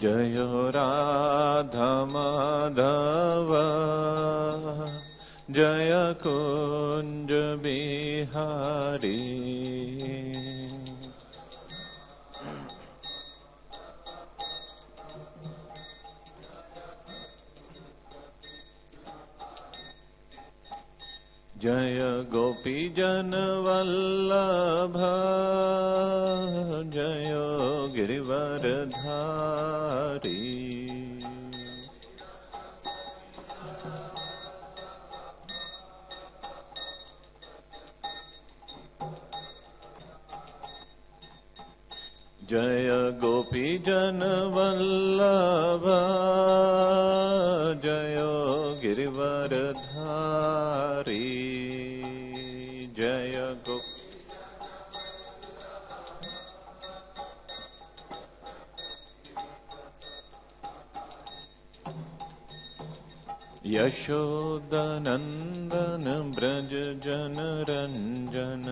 जय राधा माधव जय कुंज बिहारी। जय गोपी जन वल्लभ जय गिरिवरधारी। जय गोपी जन वल्लभ जय गिरिवरधारी। जय यशोदनंदन ब्रज जन रंजन।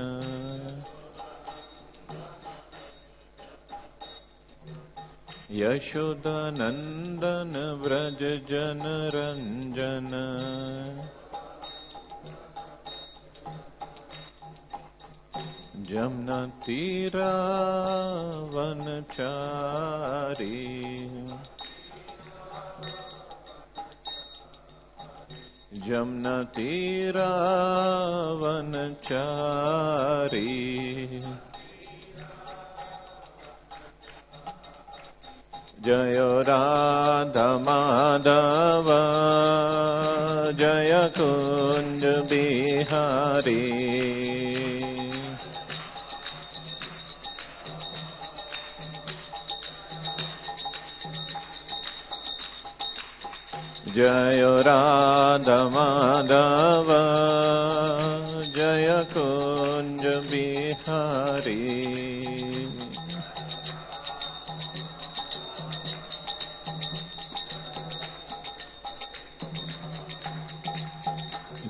यशोदनंदन ब्रज जन रंजन। जमुना तीरा वनचारी। जमुना तीरा वनचारी। जय राधा माधव जय कुंज बिहारी। जय राधा माधव जय कुंज बिहारी।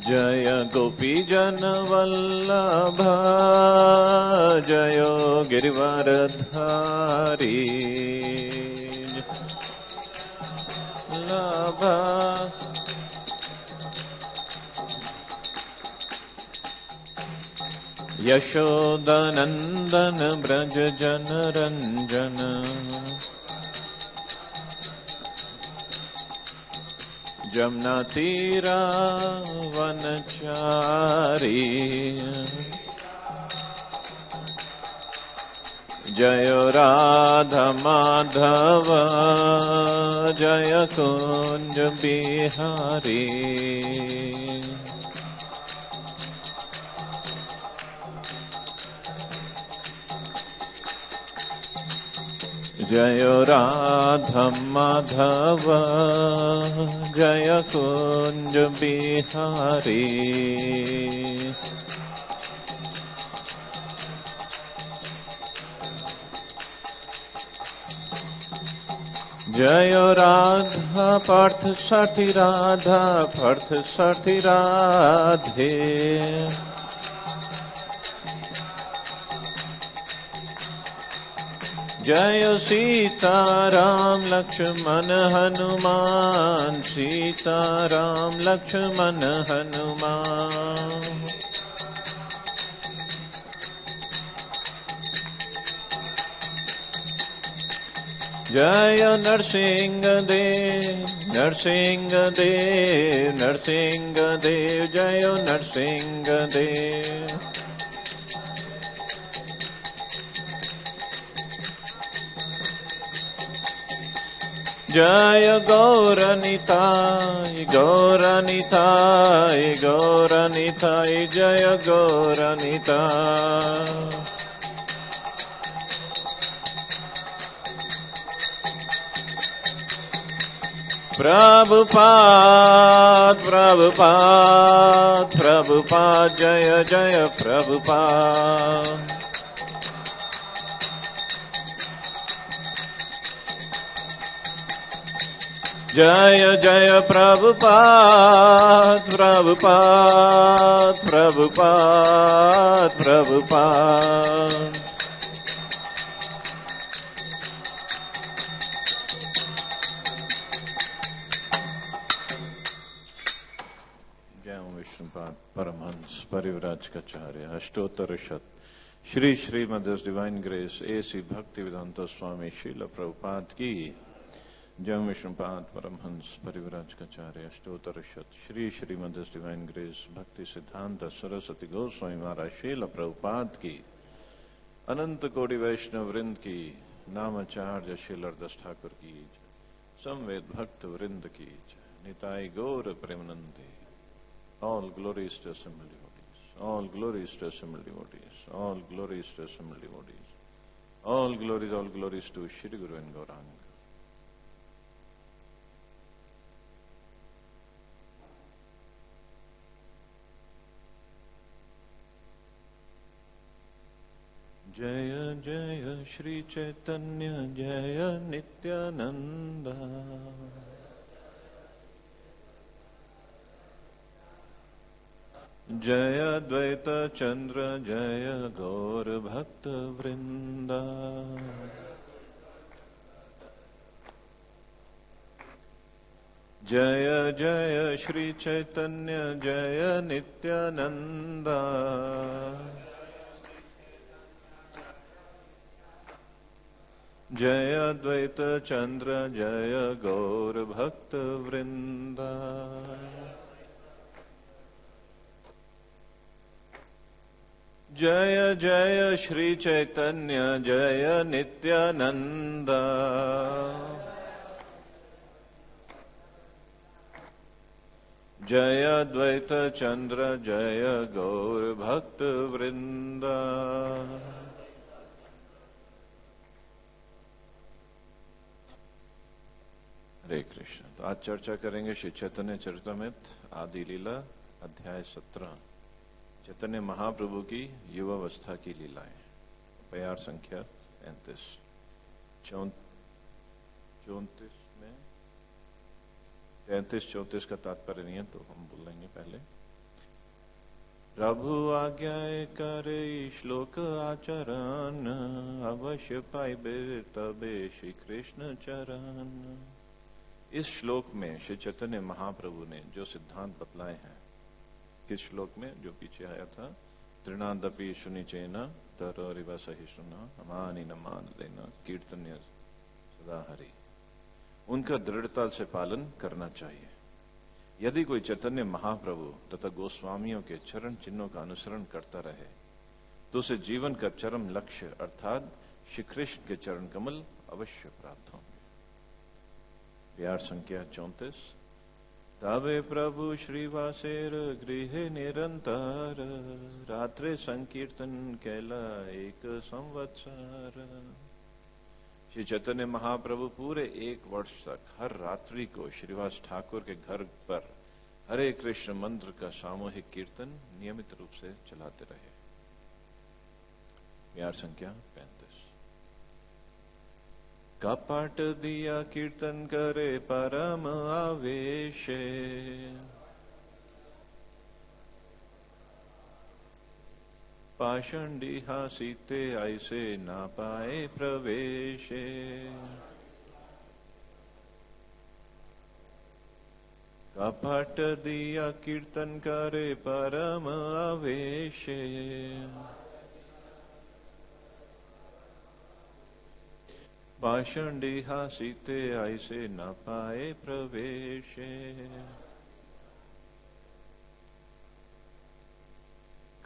जय गोपी जन वल्लभ जय गिरिवरधारी। यशोदनंदन ब्रज जन रंजन। जमुना तीरा वनचारी। जय राधा माधव जय कुंज बिहारी। जय राधा माधव जय कुंज बिहारी। जय राधा पार्थ साथी राधा पार्थ साथी राधे। जय सीता राम लक्ष्मण हनुमान सीता राम लक्ष्मण हनुमान। जय नरसिंह देव नरसिंह देव नरसिंह देव जय नरसिंह देव। जय गौरनिताय गौरनिताय गौरनिताय जय गौरनिताय। प्रभुपाद प्रभुपाद प्रभुपाद जय जय प्रभुपाद। जय जय प्रभुपाद प्रभुपाद प्रभुपाद प्रभुपाद। विष्णुपाद परमहंस परिव्राजकाचार्य अष्टोत्तर शत Shri Shrimad divine grace A.C. Bhaktivedanta Swami Srila Prabhupada की जय। विष्णुपाद परमहंस परिव्राजकाचार्य अष्टोत्तर शत श्री श्रीमद डिवाइन ग्रेस भक्ति सिद्धांत सरस्वती गोस्वामी महाराज श्रील प्रभुपाद की अनंत कोटि वैष्णव वृंद की नामाचार्य श्रीलरदास ठाकुर की संवेद भक्त वृंद की निताई गौर प्रेमानंदे। All glories to assembled devotees. All glories to assembled devotees. All glories to assembled devotees. All glories to Shri Guru and Gauranga. Jaya Jaya Shri Chaitanya Jaya Nityananda जय द्वैत चंद्र जय गौर भक्त वृंदा। जय जय श्री चैतन्य जय नित्यानंदा। जय द्वैत चंद्र जय गौर भक्त वृंदा। जय जय श्री चैतन्य जय नित्यानंदा। जय द्वैत चंद्र जय गौर भक्त वृंदा। हरे कृष्ण। तो आज चर्चा करेंगे श्री चैतन्य चरितमृत आदि लीला अध्याय 17 चैतन्य महाप्रभु की युवावस्था की लीलाएं। प्यार संख्या 34 में 33-34 का तात्पर्य नहीं है तो हम बोल लेंगे पहले। प्रभु आज्ञा करे श्लोक आचरण अवश्य पाइबे तबे श्री कृष्ण चरण। इस श्लोक में श्री चैतन्य महाप्रभु ने जो सिद्धांत बतलाए हैं, किस श्लोक में जो पीछे आया था, तृणादपि सुनिचेना तरोरिव सहिष्णुना अमानि न मान लेना कीर्तन्य सदा हरि, उनका दृढ़ता से पालन करना चाहिए। यदि कोई चैतन्य महाप्रभु तथा गोस्वामियों के चरण चिन्हों का अनुसरण करता रहे तो उसे जीवन का चरम लक्ष्य अर्थात श्री कृष्ण के चरण कमल अवश्य प्राप्त होंगे। प्यार संख्या 34। तबे प्रभु श्रीवासेर गृह निरंतर रात्रे संकीर्तन कैला एक संवत्सर। श्री चैतन्य महाप्रभु पूरे 1 वर्ष तक हर रात्रि को श्रीवास ठाकुर के घर पर हरे कृष्ण मंत्र का सामूहिक कीर्तन नियमित रूप से चलाते रहे। प्यार संख्या 35। कपट दिया कीर्तन करे परम आवेशे पाषंडी हासीते ऐसे ना पाए प्रवेशे। कपट दिया कीर्तन करे परम आवेशे पाषंडी हासीते ऐसे न पाए प्रवेशे।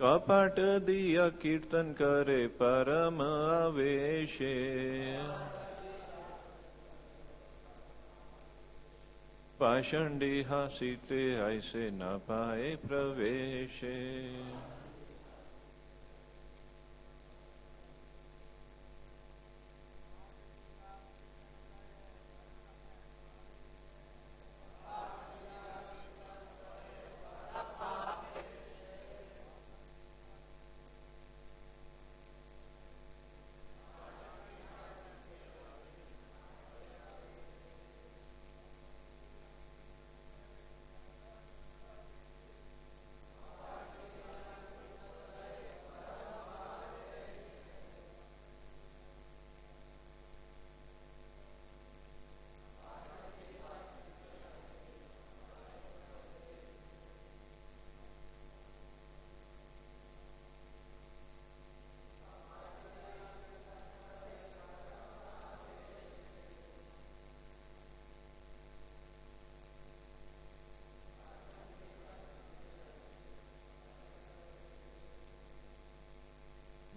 कपट दिया कीर्तन करे परम आवेशे पाषंडी हासीते ऐसे न पाए प्रवेशे।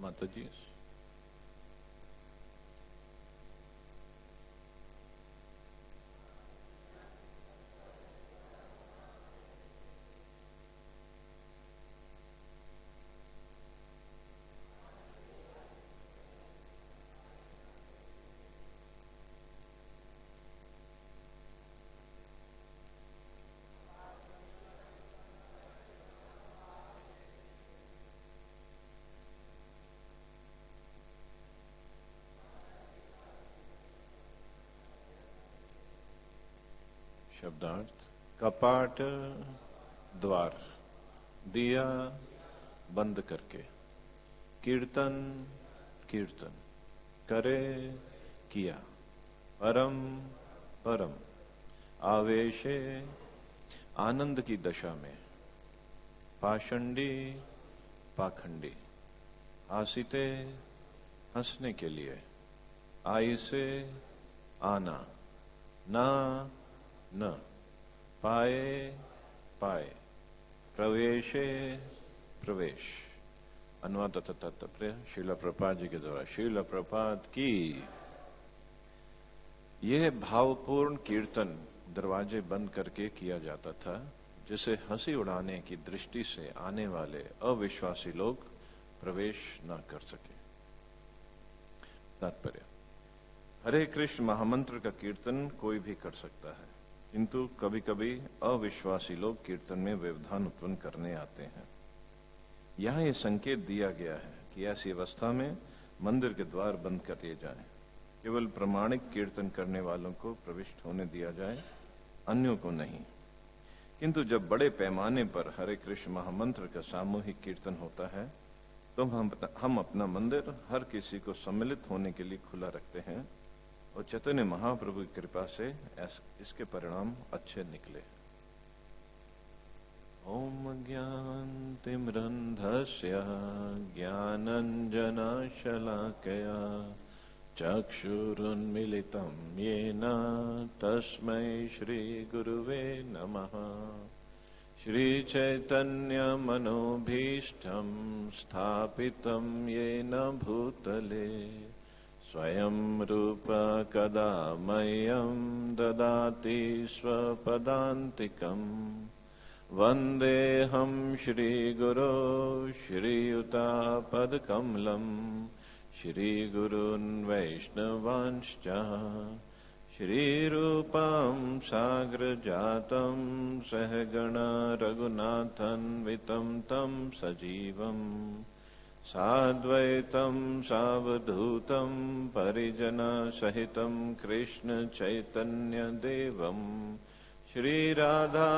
माता जी। शब्दार्थ। कपाट द्वार दिया बंद करके, कीर्तन कीर्तन करे किया, परम परम आवेशे आनंद की दशा में, पाषंडी पाखंडी आसिते हंसने के लिए, आई से आना, ना न पाए पाए, प्रवेशे प्रवेश। अनुवाद तथा तात्पर्य श्रील प्रपाद जी के द्वारा। श्रील प्रपाद की। यह भावपूर्ण कीर्तन दरवाजे बंद करके किया जाता था, जिसे हंसी उड़ाने की दृष्टि से आने वाले अविश्वासी लोग प्रवेश न कर सके। तात्पर्य। हरे कृष्ण महामंत्र का कीर्तन कोई भी कर सकता है, किंतु कभी कभी अविश्वासी लोग कीर्तन में व्यवधान उत्पन्न करने आते हैं। यहाँ ये संकेत दिया गया है कि ऐसी अवस्था में मंदिर के द्वार बंद कर दिए जाएं, केवल प्रमाणिक कीर्तन करने वालों को प्रविष्ट होने दिया जाए, अन्यों को नहीं। किंतु जब बड़े पैमाने पर हरे कृष्ण महामंत्र का सामूहिक कीर्तन होता है, तो हम अपना मंदिर हर किसी को सम्मिलित होने के लिए खुला रखते हैं, और चैतन्य महाप्रभु की कृपा से इसके परिणाम अच्छे निकले। ओम ज्ञानतिमिरन्धस्य ज्ञानञ्जना शलाकया चक्षुरुन्मीलितं येन तस्मै श्रीगुरुवे नमः। श्रीचैतन्यमनोभीष्टं स्थापितं येन भूतले स्वयं रूप कदा मह्यं ददाति स्वपदान्तिकम्। वन्देऽहं श्रीगुरो श्रीयुतापदकमलम् श्रीगुरून् वैष्णवांश्च श्रीरूपं साग्रजातं सहगणा रघुनाथान्वितं तं सजीवम् साद्वैतं सावधूतं परिजनसहितं कृष्ण चैतन्य देवम् श्रीराधा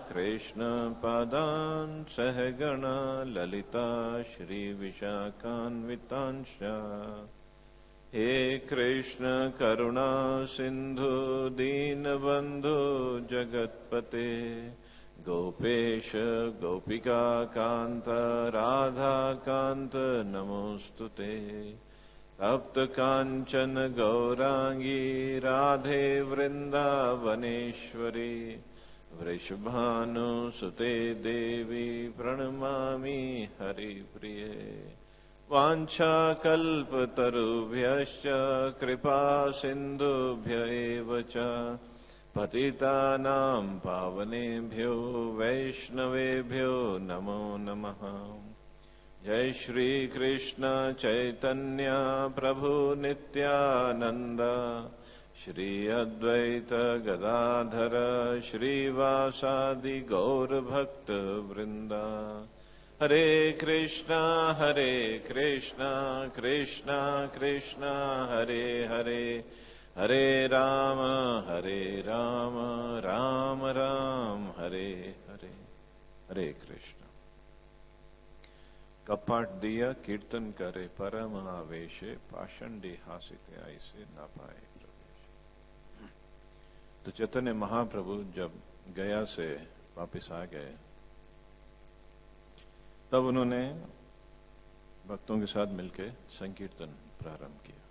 कृष्ण पादान् सहगणा ललिता श्रीविशाखान्वितांश्च। हे कृष्ण करुणा सिंधु दीनबंधु जगत्पते गोपेश गोपिका कांत राधा कांत नमोस्तुते। तप्त कांचन गौरांगी राधे वृंदावनेश्वरी वृषभानुसुते देवी प्रणमामि हरिप्रिये। वाञ्छाकल्पतरुभ्यश्च कृपा सिन्धुभ्य एव च पतितानां पावनेभ्यो वैष्णवेभ्यो नमो नमः। जय श्री कृष्ण चैतन्य प्रभु नित्यानंद श्री अद्वैत गदाधर श्रीवासादि गौर भक्त वृंदा। हरे कृष्णा कृष्णा कृष्णा हरे हरे, हरे राम राम राम हरे हरे। हरे कृष्ण। कपाट दिया कीर्तन करे परम आवेशे पाषंडी हासिते ऐसे न पाए प्रवेश। तो चैतन्य महाप्रभु जब गया से वापस आ गए, तब उन्होंने भक्तों के साथ मिलकर संकीर्तन प्रारंभ किया।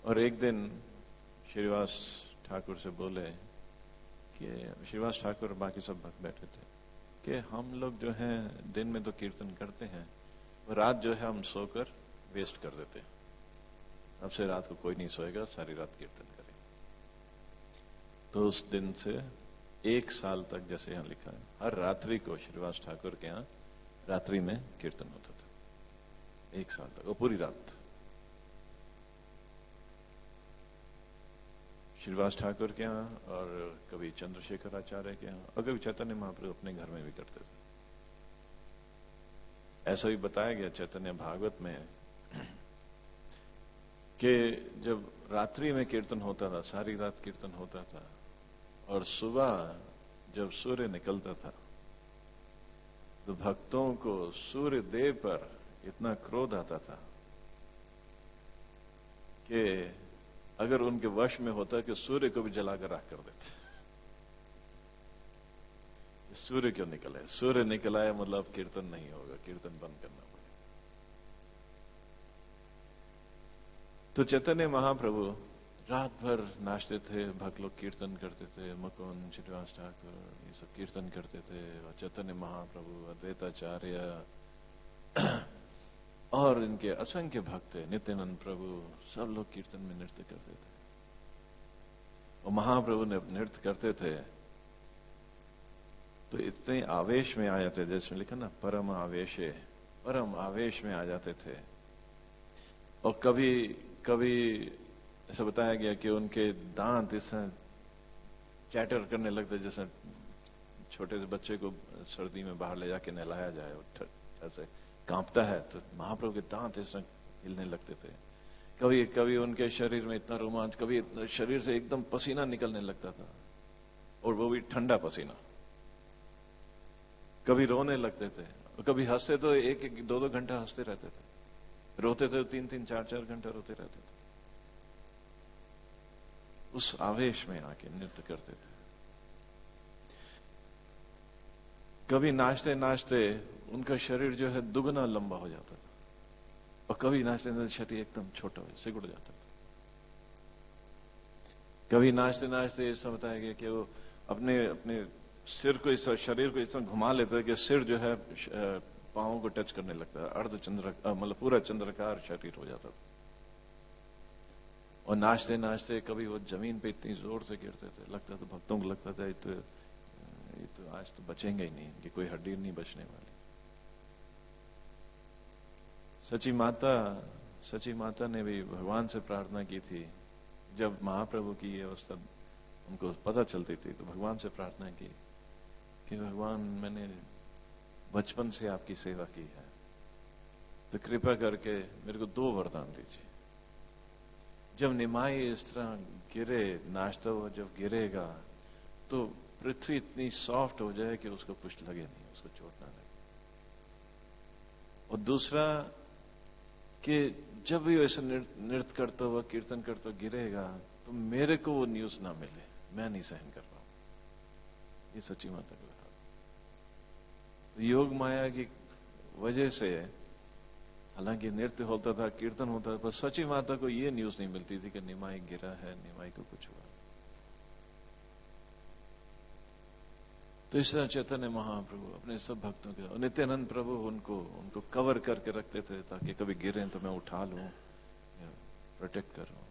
और एक दिन श्रीवास ठाकुर से बोले कि श्रीवास ठाकुर बाकी सब भक्त बैठे थे कि हम लोग जो हैं दिन में तो कीर्तन करते हैं, रात जो है हम सोकर वेस्ट कर देते हैं। अब से रात को कोई नहीं सोएगा, सारी रात कीर्तन करेंगे। तो उस दिन से 1 साल तक, जैसे यहां लिखा है, हर रात्रि को श्रीवास ठाकुर के यहां रात्रि में कीर्तन होता था। 1 साल तक, वो पूरी रात। श्रीवास ठाकुर के यहाँ, और कभी चंद्रशेखर आचार्य के यहाँ, और कभी चैतन्य महाप्रभु अपने घर में भी करते थे। ऐसा भी बताया गया चैतन्य भागवत में कि जब रात्रि में कीर्तन होता था, सारी रात कीर्तन होता था, और सुबह जब सूर्य निकलता था तो भक्तों को सूर्य देव पर इतना क्रोध आता था कि अगर उनके वश में होता कि सूर्य को भी जलाकर राख कर देते। सूर्य क्यों निकले? सूर्य निकला है मतलब कीर्तन नहीं होगा, कीर्तन बंद करना पड़ेगा। तो चैतन्य महाप्रभु रात भर नाचते थे, भक्त लोग कीर्तन करते थे, मुकुंद, श्रीवास ठाकुर ये सब कीर्तन करते थे, और चैतन्य महाप्रभु, अद्वैताचार्य और इनके असंख्य भक्त थे, नित्यानंद प्रभु, सब लोग कीर्तन में नृत्य करते थे। और महाप्रभु ने नृत्य करते थे तो इतने आवेश में आ जाते, जैसे लिखा ना, परम आवेशे, परम आवेश में आ जाते थे। और कभी कभी ऐसा बताया गया कि उनके दांत इसे चैटर करने लगते, जैसे छोटे से बच्चे को सर्दी में बाहर ले जाके नहलाया जाए, ऐसे कांपता है, तो महाप्रभु के दांत इस हिलने लगते थे। कभी कभी उनके शरीर में इतना रोमांच, कभी शरीर से एकदम पसीना निकलने लगता था, और वो भी ठंडा पसीना। कभी रोने लगते थे, और कभी हंसते तो 1-2 घंटा हंसते रहते थे, रोते थे 3-3, 4-4 घंटा रोते रहते थे। उस आवेश में आके नृत्य करते थे। कभी नाचते नाचते उनका शरीर जो है दुगना लंबा हो जाता था, और कभी नाचते नाचते शरीर एकदम छोटा सिकुड़ जाता था। कभी नाचते नाचते ऐसा बताया गया कि वो अपने अपने सिर को, इस शरीर को इस तरह घुमा लेते थे कि सिर जो है पांवों को टच करने लगता है, अर्धचंद्र मतलब पूरा चंद्रकार शरीर हो जाता था। और नाचते नाचते कभी वो जमीन पे इतनी जोर से गिरते थे, लगता था, भक्तों को लगता था ये तो आज तो बचेंगे ही नहीं, कि कोई हड्डी नहीं बचने वाली। सची माता ने भी भगवान से प्रार्थना की थी। जब महाप्रभु की ये अवस्था उनको पता चलती थी तो भगवान से प्रार्थना की कि भगवान, मैंने बचपन से आपकी सेवा की है, तो कृपा करके मेरे को 2 वरदान दीजिए। जब निमाई इस तरह गिरे, नाचता हुआ जब गिरेगा, तो पृथ्वी इतनी सॉफ्ट हो जाए कि उसको कुछ लगे नहीं, उसको चोट ना लगे। और दूसरा कि जब भी ऐसा नृत्य करता हुआ, कीर्तन करता हुआ गिरेगा, तो मेरे को वो न्यूज ना मिले, मैं नहीं सहन कर पाऊं। ये सच्ची माता का कहा। योग माया की वजह से हालांकि नृत्य होता था, कीर्तन होता था, पर सची माता को ये न्यूज नहीं मिलती थी कि निमाई गिरा है, निमाई को कुछ हुआ। तो इस तरह चैतन्य महाप्रभु अपने सब भक्तों के, नित्यानंद प्रभु उनको कवर करके रखते थे, ताकि कभी गिरे तो मैं उठा लूं, प्रोटेक्ट करूं।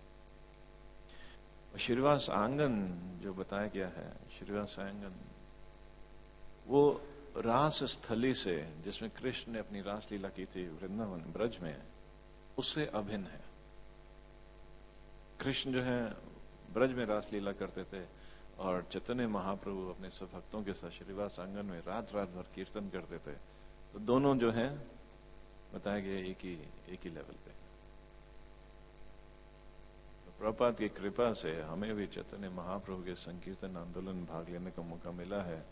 और श्रीवास आंगन जो बताया गया है, श्रीवास आंगन वो रास स्थली से, जिसमें कृष्ण ने अपनी रासलीला की थी वृंदावन ब्रज में, उससे अभिन्न है। कृष्ण जो है ब्रज में रासलीला करते थे, और चैतन्य महाप्रभु अपने सब भक्तों के साथ श्रीवास आंगन में रात रात भर कीर्तन करते थे। तो दोनों जो है बताया गया एक ही लेवल पे। तो प्रभुपाद की कृपा से हमें भी चैतन्य महाप्रभु के संकीर्तन आंदोलन में भाग लेने का मौका मिला है,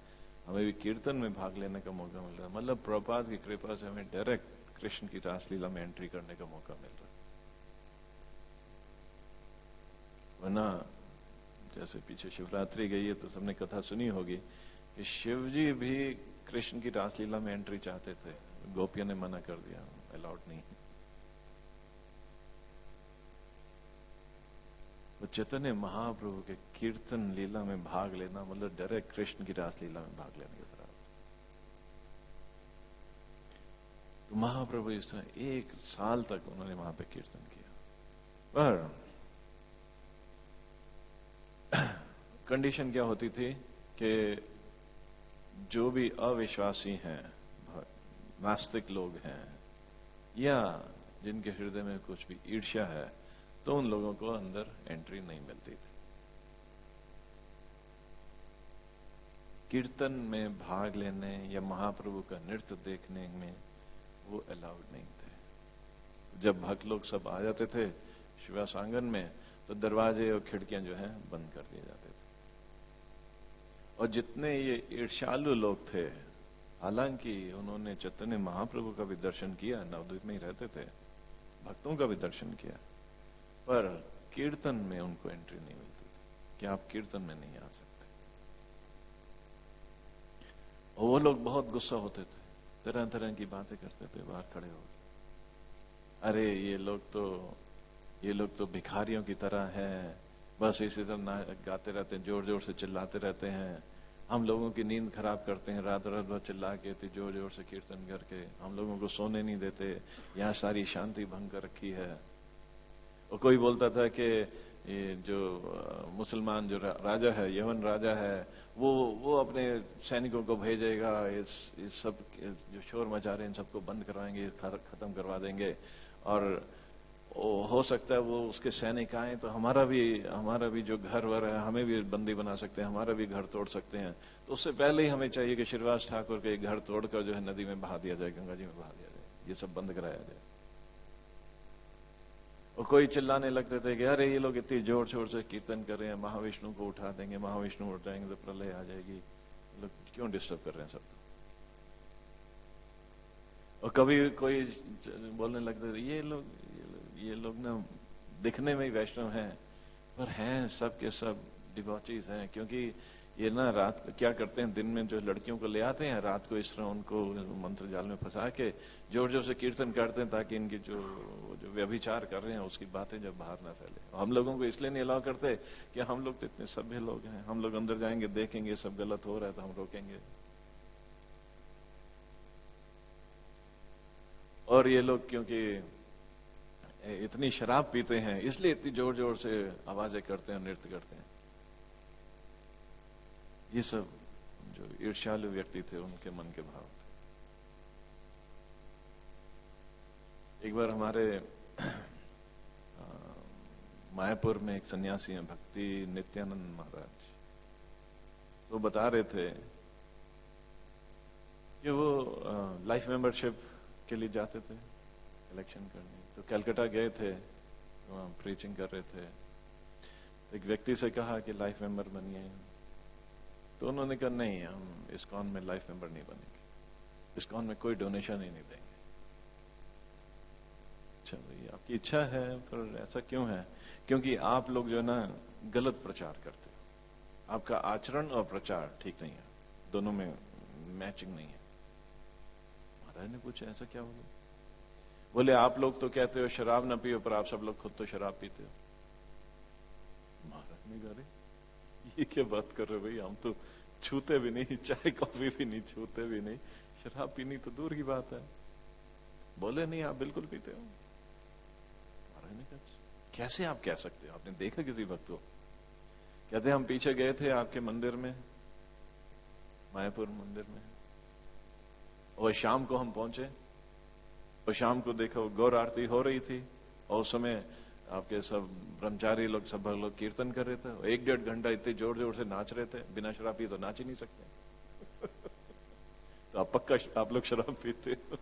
हमें भी कीर्तन में भाग लेने का मौका मिल रहा है। मतलब प्रभुपाद की कृपा से हमें डायरेक्ट कृष्ण की रासलीला में एंट्री करने का मौका मिल रहा है। वरना जैसे पीछे शिवरात्रि गई है तो सबने कथा सुनी होगी कि शिव जी भी कृष्ण की रासलीला में एंट्री चाहते थे, गोपियों ने मना कर दिया, अलाउड नहीं। तो चैतन्य महाप्रभु के कीर्तन लीला में भाग लेना मतलब डायरेक्ट कृष्ण की रासलीला में भाग लेने की तरह। तो महाप्रभु इस 1 साल तक उन्होंने वहां पे कीर्तन किया। पर कंडीशन क्या होती थी कि जो भी अविश्वासी हैं, नास्तिक लोग हैं, या जिनके हृदय में कुछ भी ईर्ष्या है, तो उन लोगों को अंदर एंट्री नहीं मिलती थी। कीर्तन में भाग लेने या महाप्रभु का नृत्य देखने में वो अलाउड नहीं थे। जब भक्त लोग सब आ जाते थे शिवास आंगन में, तो दरवाजे और खिड़कियां जो है बंद कर दिए जाते थे। और जितने ये ईर्ष्यालु लोग थे, हालांकि उन्होंने चैतन्य महाप्रभु का भी दर्शन किया, नवद्वीप में ही रहते थे, भक्तों का भी दर्शन किया, पर कीर्तन में उनको एंट्री नहीं मिलती थी कि आप कीर्तन में नहीं आ सकते। और वो लोग बहुत गुस्सा होते थे, तरह तरह की बातें करते थे बाहर खड़े होकर। अरे ये लोग तो भिखारियों की तरह हैं, बस इसी तरह गाते रहते हैं, जोर जोर से चिल्लाते रहते हैं, हम लोगों की नींद खराब करते हैं, रात रात भर चिल्ला के जोर जोर से कीर्तन करके हम लोगों को सोने नहीं देते, यहाँ सारी शांति भंग कर रखी है। और कोई बोलता था कि ये जो मुसलमान जो राजा है, यवन राजा है, वो अपने सैनिकों को भेजेगा, इस सब जो शोर मचा रहे हैं इन सबको बंद करवाएंगे, खत्म करवा देंगे, और हो सकता है वो उसके सैनिक आए तो हमारा भी जो घर वर है हमें भी बंदी बना सकते हैं, हमारा भी घर तोड़ सकते हैं। तो उससे पहले ही हमें चाहिए कि श्रीवास ठाकुर के घर तोड़कर जो है नदी में बहा दिया जाए, गंगा जी में बहा दिया जाए, ये सब बंद कराया जाए। और कोई चिल्लाने लगते थे कि अरे ये लोग इतनी जोर शोर से कीर्तन कर रहे हैं, महाविष्णु को उठा देंगे, महाविष्णु उठ जाएंगे तो प्रलय आ जाएगी, लोग क्यों डिस्टर्ब कर रहे हैं सबको। और कभी कोई बोलने लगते थे ये लोग ना दिखने में ही वैष्णव हैं, पर हैं सब के सब डिवोटीज हैं, क्योंकि ये ना रात क्या करते हैं, दिन में जो लड़कियों को ले आते हैं, रात को इस तरह उनको मंत्र जाल में फंसा के जोर जोर से कीर्तन करते हैं, ताकि इनकी जो व्यभिचार कर रहे हैं उसकी बातें जब बाहर ना फैले। हम लोगों को इसलिए नहीं अलाउ करते कि हम लोग तो इतने सभ्य लोग हैं, हम लोग अंदर जाएंगे, देखेंगे सब गलत हो रहा है तो हम रोकेंगे। और ये लोग क्योंकि इतनी शराब पीते हैं, इसलिए इतनी जोर जोर से आवाजें करते हैं, नृत्य करते हैं। ये सब जो ईर्ष्यालु व्यक्ति थे उनके मन के भाव थे। एक बार हमारे मायापुर में एक सन्यासी हैं, भक्ति नित्यानंद महाराज, वो बता रहे थे कि वो लाइफ मेंबरशिप के लिए जाते थे इलेक्शन करने। तो कलकत्ता गए थे, वहाँ प्रीचिंग कर रहे थे, तो एक व्यक्ति से कहा कि लाइफ मेंबर बनिए। तो उन्होंने कहा नहीं, हम इस्कॉन में लाइफ मेंबर नहीं बनेंगे, इस्कॉन में कोई डोनेशन ही नहीं देंगे। अच्छा भाई, आपकी इच्छा है, पर ऐसा क्यों है? क्योंकि आप लोग जो ना गलत प्रचार करते हो, आपका आचरण और प्रचार ठीक नहीं है, दोनों में मैचिंग नहीं है। महाराज ने पूछा ऐसा क्या होगा? बोले आप लोग तो कहते हो शराब ना पियो, पर आप सब लोग खुद तो शराब पीते हो। महाराज ने कहा ये क्या बात कर रहे हो भाई, हम तो छूते भी नहीं, चाय कॉफी भी नहीं, छूते भी नहीं, शराब पीनी तो दूर की बात है। बोले नहीं, आप बिल्कुल पीते हो। महाराज ने कहा कैसे आप कह सकते हो, आपने देखा किसी भक्त को? कहते हम पीछे गए थे आपके मंदिर में, मायापुर मंदिर में, और शाम को हम पहुंचे और शाम को देखा वो गौर आरती हो रही थी, और उस समय आपके सब ब्रह्मचारी लोग सब लोग कीर्तन कर रहे थे, 1-1.5 घंटा इतने जोर जोर से नाच रहे थे। बिना शराब पिए तो नाच ही नहीं सकते। तो आप पक्का आप लोग शराब पीते हो।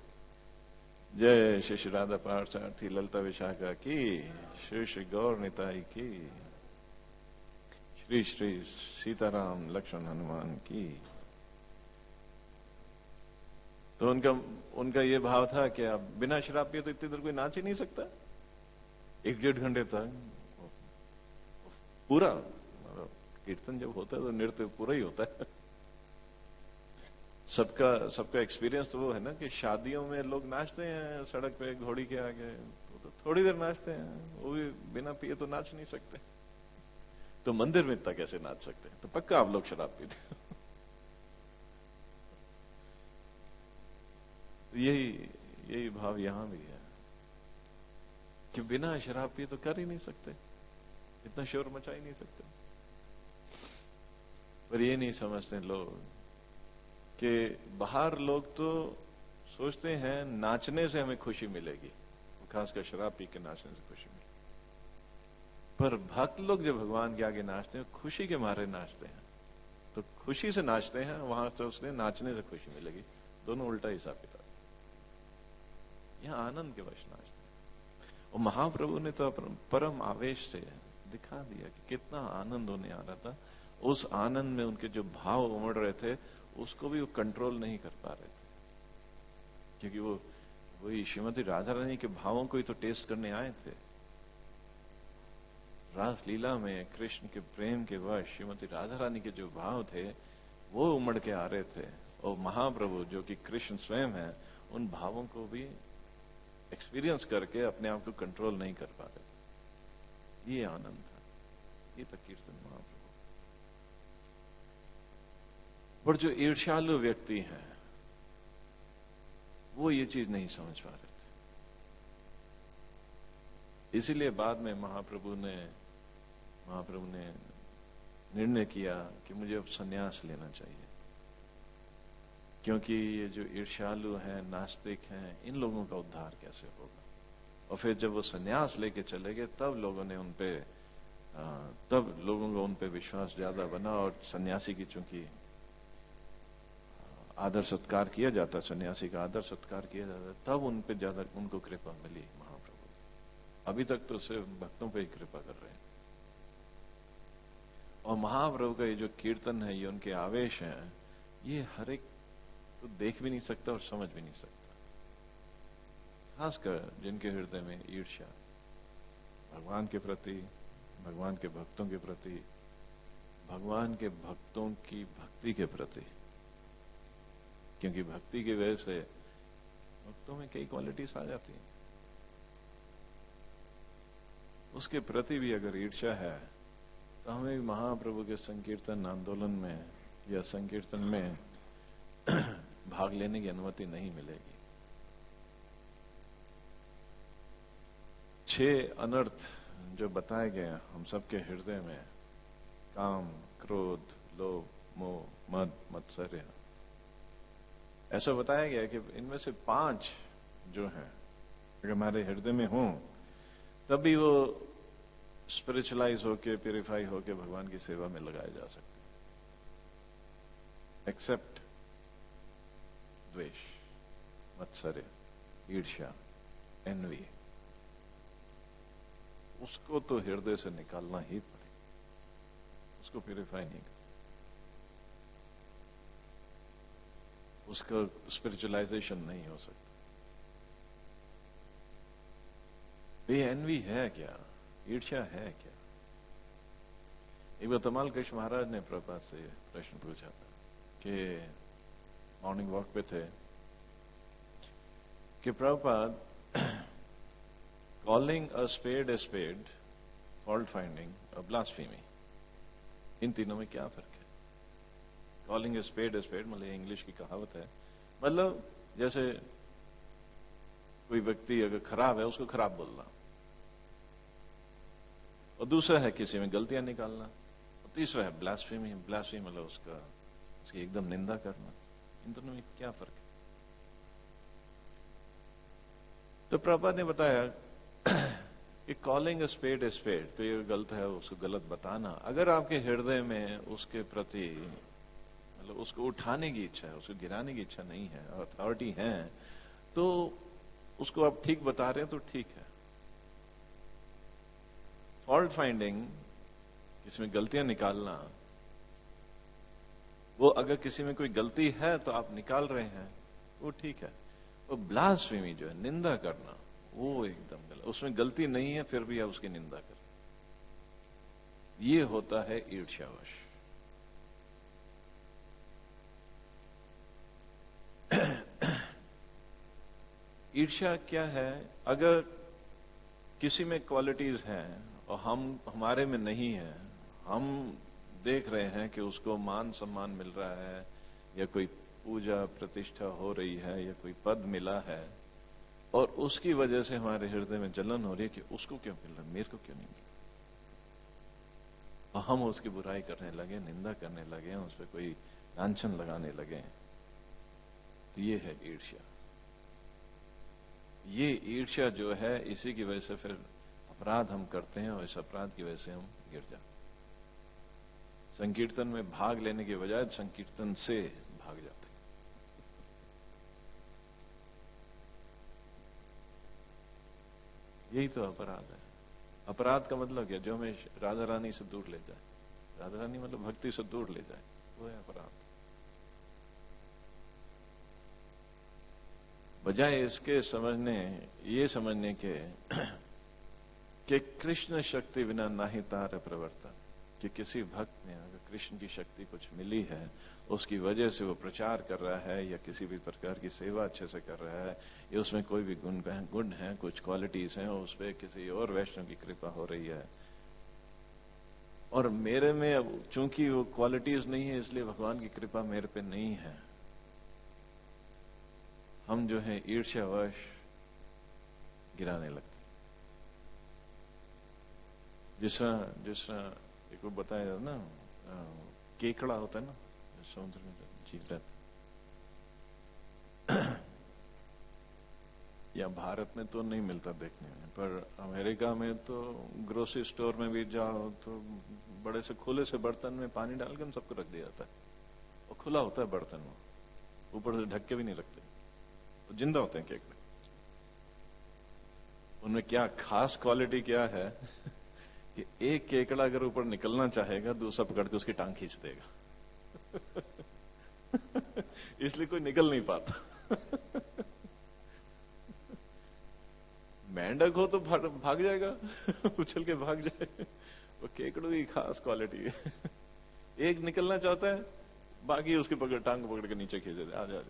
जय श्री श्री राधा पार्थसारथी ललिता विशाखा की, श्री श्री गौर निताई की, श्री श्री सीताराम लक्ष्मण हनुमान की। तो उनका ये भाव था कि आप बिना शराब पिए तो इतनी देर कोई नाच ही नहीं सकता। 1-1.5 घंटे तक पूरा कीर्तन जब होता है तो नृत्य पूरा ही होता है। सबका एक्सपीरियंस तो वो है ना कि शादियों में लोग नाचते हैं सड़क पे घोड़ी के आगे, तो थोड़ी देर नाचते हैं, वो भी बिना पिए तो नाच नहीं सकते। तो मंदिर में इतना कैसे नाच सकते हैं? तो पक्का आप लोग शराब पीते हो। यही भाव यहां भी है कि बिना शराब पिए तो कर ही नहीं सकते, इतना शोर मचा ही नहीं सकते। पर ये नहीं समझते लोग कि बाहर लोग तो सोचते हैं नाचने से हमें खुशी मिलेगी, खासकर शराब पी के नाचने से खुशी मिलेगी। पर भक्त लोग जब भगवान के आगे नाचते हैं खुशी के मारे नाचते हैं, तो खुशी से नाचते हैं, वहां से उसने नाचने से खुशी मिलेगी, दोनों उल्टा हिसाब किताब। यहां आनंद के वश नाचते हैं। और महाप्रभु ने तो परम आवेश से दिखा दिया कि कितना आनंद होने आ रहा था। उस आनंद में उनके जो भाव उमड़ रहे थे उसको भी वो कंट्रोल नहीं कर पा रहे थे, क्योंकि वो वही श्रीमती राधा रानी के भावों को ही तो टेस्ट करने आए थे। रास लीला में कृष्ण के प्रेम के वश श्रीमती राधा रानी के जो भाव थे वो उमड़ के आ रहे थे, और महाप्रभु जो कि कृष्ण स्वयं है उन भावों को भी एक्सपीरियंस करके अपने आप को कंट्रोल नहीं कर पा रहे थे। ये आनंद था, ये था कीर्तन महाप्रभु। पर जो ईर्ष्यालु व्यक्ति हैं वो ये चीज नहीं समझ पा रहे थे, इसीलिए बाद में महाप्रभु ने निर्णय किया कि मुझे अब संन्यास लेना चाहिए, क्योंकि ये जो ईर्ष्यालु हैं, नास्तिक हैं, इन लोगों का उद्धार कैसे होगा। और फिर जब वो संन्यास लेके चले गए तब लोगों को उन पे विश्वास ज्यादा बना, और सन्यासी की चूंकि आदर सत्कार किया जाता, सन्यासी का आदर सत्कार किया जाता, तब उन पे ज्यादा उनको कृपा मिली महाप्रभु। अभी तक तो सिर्फ भक्तों पे ही कृपा कर रहे हैं। और महाप्रभु का ये जो कीर्तन है, ये उनके आवेश हैं, ये हर एक तो देख भी नहीं सकता और समझ भी नहीं सकता, खासकर जिनके हृदय में ईर्ष्या भगवान के प्रति, भगवान के भक्तों के प्रति, भगवान के भक्तों की भक्ति के प्रति। क्योंकि भक्ति की वजह से भक्तों में कई क्वालिटीज आ जाती हैं, उसके प्रति भी अगर ईर्ष्या है तो हमें महाप्रभु के संकीर्तन आंदोलन में या संकीर्तन में भाग लेने की अनुमति नहीं मिलेगी। 6 अनर्थ जो बताए गए हम सबके हृदय में, काम, क्रोध, लोभ, मोह, मद, मत्सर्य, ऐसा बताया गया कि इनमें से 5 जो हैं अगर हमारे हृदय में हों तभी वो स्पिरिचुअलाइज होके, प्यूरिफाई होके भगवान की सेवा में लगाए जा सकते हैं। एक्सेप्ट द्वेष, मत्सर्य, ईर्ष्या, एनवी, उसको तो हृदय से निकालना ही पड़ेगा, उसको प्यूरिफाई नहीं कर, उसका स्पिरिचुअलाइजेशन नहीं हो सकता। ये एनवी है क्या, ईर्ष्या है क्या? एक बार तमाल कृष्ण महाराज ने प्रभुपाद से प्रश्न पूछा था कि मॉर्निंग वॉक पे थे कि Prabhupada, calling a spade, fault finding, a blasphemy, इन तीनों में क्या फर्क है? कॉलिंग ए स्पेड मतलब इंग्लिश की कहावत है, मतलब जैसे कोई व्यक्ति अगर खराब है उसको खराब बोलना, और दूसरा है किसी में गलतियां निकालना, और तीसरा है ब्लास्फेमी मतलब उसकी एकदम निंदा करना। इन दोनों में क्या फर्क है? तो प्रभुपाद ने बताया कि कॉलिंग अ स्पेड तो ये गलत है, उसको गलत बताना, अगर आपके हृदय में उसके प्रति मतलब उसको उठाने की इच्छा है, उसको गिराने की इच्छा नहीं है, अथॉरिटी है, तो उसको आप ठीक बता रहे हैं तो ठीक है। फॉल्ट फाइंडिंग, इसमें गलतियां निकालना, वो अगर किसी में कोई गलती है तो आप निकाल रहे हैं, वो ठीक है। वो ब्लास्फेमी जो है, निंदा करना, वो एकदम गलत, उसमें गलती नहीं है फिर भी आप उसकी निंदा करें, ये होता है ईर्ष्यावश। ईर्ष्या क्या है? अगर किसी में क्वालिटीज हैं और हमारे में नहीं है, हम देख रहे हैं कि उसको मान सम्मान मिल रहा है, या कोई पूजा प्रतिष्ठा हो रही है, या कोई पद मिला है, और उसकी वजह से हमारे हृदय में जलन हो रही है कि उसको क्यों मिल रहा, मेरे को क्यों नहीं मिल रहा, और हम उसकी बुराई करने लगे, निंदा करने लगे, उस पर कोई लांछन लगाने लगे। तो ये है ईर्ष्या। ये ईर्ष्या जो है, इसी की वजह से फिर अपराध हम करते हैं और इस अपराध की वजह से हम गिर जाते हैं। संकीर्तन में भाग लेने के बजाय संकीर्तन से भाग जाते हैं। यही तो अपराध है। अपराध का मतलब क्या? जो हमें राधा रानी से दूर ले जाए, राधा रानी मतलब भक्ति से दूर ले जाए, वो है अपराध। बजाय इसके ये समझने के कि कृष्ण शक्ति बिना नाही तार प्रवर्तन, कि किसी भक्त ने अगर कृष्ण की शक्ति कुछ मिली है, उसकी वजह से वो प्रचार कर रहा है या किसी भी प्रकार की सेवा अच्छे से कर रहा है, या उसमें कोई भी गुण है, कुछ क्वालिटीज हैं, उस पर किसी और वैष्णव की कृपा हो रही है, और मेरे में अब चूंकि वो क्वालिटीज नहीं है इसलिए भगवान की कृपा मेरे पे नहीं है, हम जो है ईर्ष्यावश गिराने लगते। जिस एक वो बताया ना, केकड़ा होता है ना समुद्र में जी रहता, या भारत में तो नहीं मिलता देखने में, पर अमेरिका में तो ग्रोसरी स्टोर में भी जाओ तो बड़े से खुले से बर्तन में पानी डालकर सबको रख दिया जाता है, और खुला होता है बर्तन, वो ऊपर से ढक के भी नहीं रखते, तो जिंदा होते हैं केकड़े। उनमें क्या खास क्वालिटी क्या है कि एक केकड़ा अगर ऊपर निकलना चाहेगा, दूसरा पकड़ के उसकी टांग खींच देगा इसलिए कोई निकल नहीं पाता मेंढक हो तो भाग जाएगा उछल के भाग जाए, वो केकड़ों की खास क्वालिटी है एक निकलना चाहता है, बाकी उसकी टांग पकड़ के नीचे खींच देते, आ जा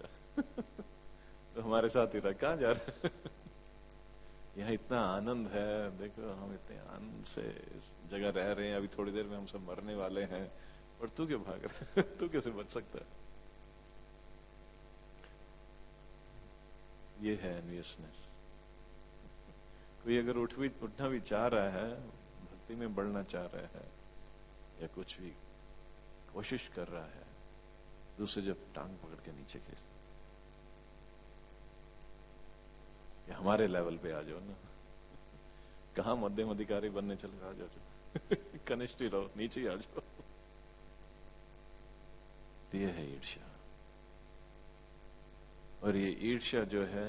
तो हमारे साथ ही रहा, कहां जा रहा है यहाँ इतना आनंद है, देखो हम इतने आनंद से इस जगह रह रहे हैं, अभी थोड़ी देर में हम सब मरने वाले हैं, और तू क्यों भाग रहा है तू कैसे बच सकता है? ये है एनवियसनेस। कोई अगर उठना भी चाह रहा है, भक्ति में बढ़ना चाह रहा है, या कुछ भी कोशिश कर रहा है, दूसरे जब टांग पकड़ के नीचे खींच, हमारे लेवल पे आ जाओ ना, कहा मध्यम अधिकारी बनने चले, आ जाओ कनिष्ठ ही रहो, नीचे ही आ जाओ। ये है ईर्ष्या, और ये ईर्ष्या जो है